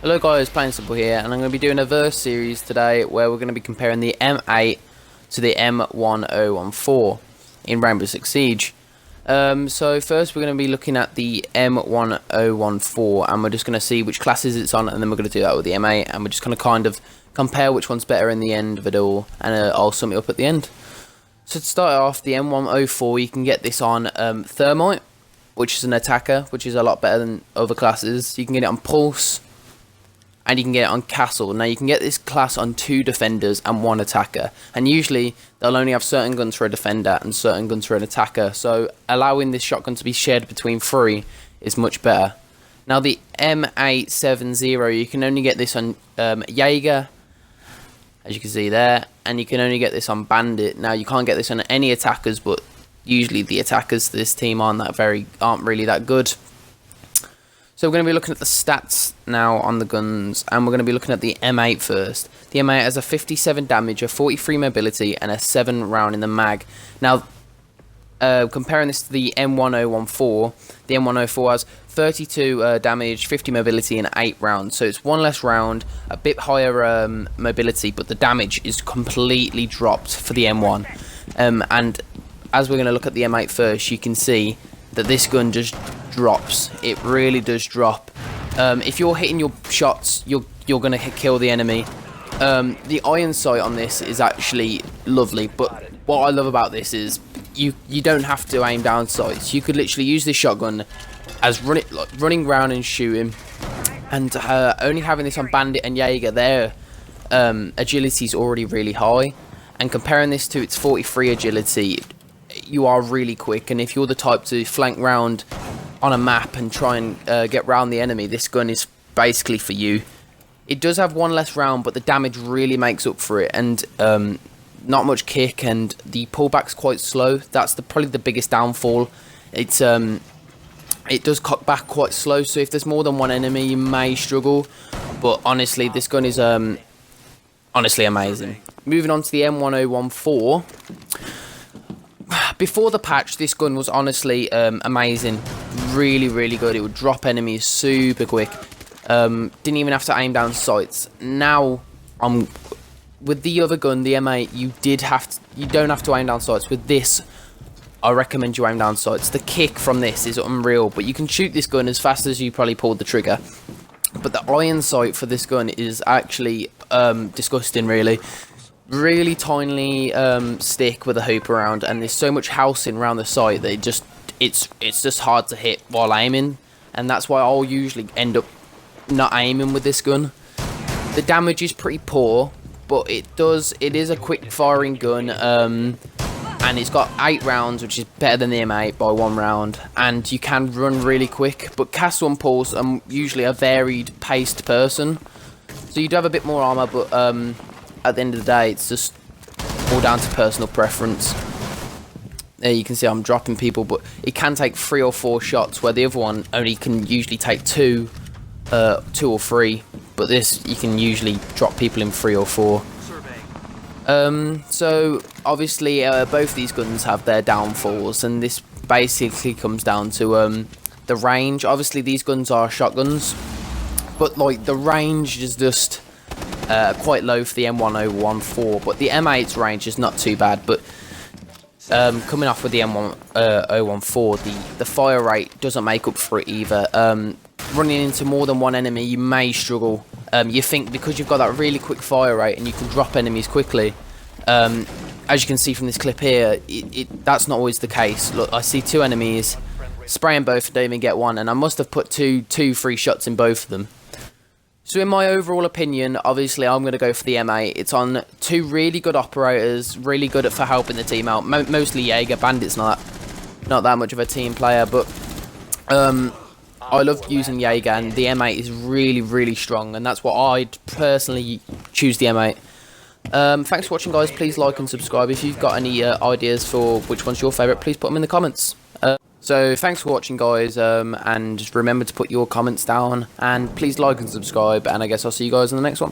Hello guys, Plain Simple here, and I'm going to be doing a verse series today where we're going to be comparing the M8 to the M1014 in Rainbow Six Siege. So first we're going to be looking at the M1014, and we're just going to see which classes it's on, and then we're going to do that with the M8, and we're just going to kind of compare which one's better in the end of it all, and I'll sum it up at the end. So to start off, the M1014, you can get this on Thermite, which is an attacker, which is a lot better than other classes. You can get it on Pulse, and you can get it on Castle. Now you can get this class on 2 defenders and 1 attacker, and usually they'll only have certain guns for a defender and certain guns for an attacker, so allowing this shotgun to be shared between 3 is much better. Now the M870, you can only get this on Jaeger, as you can see there, and you can only get this on Bandit. Now you can't get this on any attackers, but usually the attackers to this team aren't really that good. So we're going to be looking at the stats now on the guns, and we're going to be looking at the M8 first. The M8 has a 57 damage, a 43 mobility, and a 7 round in the mag. Now, comparing this to the M1014, the M1014 has 32 damage, 50 mobility, and 8 rounds. So it's 1 less round, a bit higher mobility, but the damage is completely dropped for the M1. And as we're going to look at the M8 first, you can see that this gun just drops. It really does drop. If you're hitting your shots, you're gonna kill the enemy. The iron sight on this is actually lovely, but what I love about this is you don't have to aim down sights. You could literally use this shotgun as running around and shooting, and only having this on Bandit and Jaeger, their agility is already really high, and comparing this to its 43 agility, you are really quick. And if you're the type to flank round on a map and try and get round the enemy, this gun is basically for you. It does have 1 less round, but the damage really makes up for it, and not much kick, and the pullback's quite slow. That's probably the biggest downfall. It does cut back quite slow, so if there's more than one enemy you may struggle, but honestly this gun is honestly amazing. Moving on to the M1014. Before the patch, this gun was honestly amazing, really good. It would drop enemies super quick. Didn't even have to aim down sights. Now, with the other gun, the M8, you don't have to aim down sights. With this, I recommend you aim down sights. The kick from this is unreal, but you can shoot this gun as fast as you probably pulled the trigger. But the iron sight for this gun is actually disgusting, really. Really tiny stick with a hoop around, and there's so much housing around the sight that it's just hard to hit while aiming, and that's why I'll usually end up not aiming with this gun. The damage is pretty poor, but it is a quick firing gun, and it's got 8 rounds, which is better than the M8 by 1 round, and you can run really quick. But Castle and Pulse, I'm usually a varied paced person, so you do have a bit more armor, but at the end of the day, it's just all down to personal preference. There you can see I'm dropping people, but it can take 3 or 4 shots, where the other one only can usually take 2 or 3, but this you can usually drop people in 3 or 4. So obviously both these guns have their downfalls, and this basically comes down to the range. Obviously these guns are shotguns, but like the range is just quite low for the M1014, but the M8's range is not too bad. But coming off with the M1014, the fire rate doesn't make up for it either. Running into more than one enemy, you may struggle. You think because you've got that really quick fire rate and you can drop enemies quickly, as you can see from this clip here, that's not always the case. Look, I see 2 enemies, spraying both, don't even get one, and I must have put 3 shots in both of them. So in my overall opinion, obviously I'm going to go for the M8. It's on 2 really good operators, really good for helping the team out. Mostly Jaeger. Bandit's not that much of a team player, but I love using Jaeger, and the M8 is really strong, and that's why I'd personally choose the M8. Thanks for watching, guys. Please like and subscribe. If you've got any ideas for which one's your favourite, please put them in the comments. So thanks for watching, guys, and just remember to put your comments down, and please like and subscribe, and I guess I'll see you guys in the next one.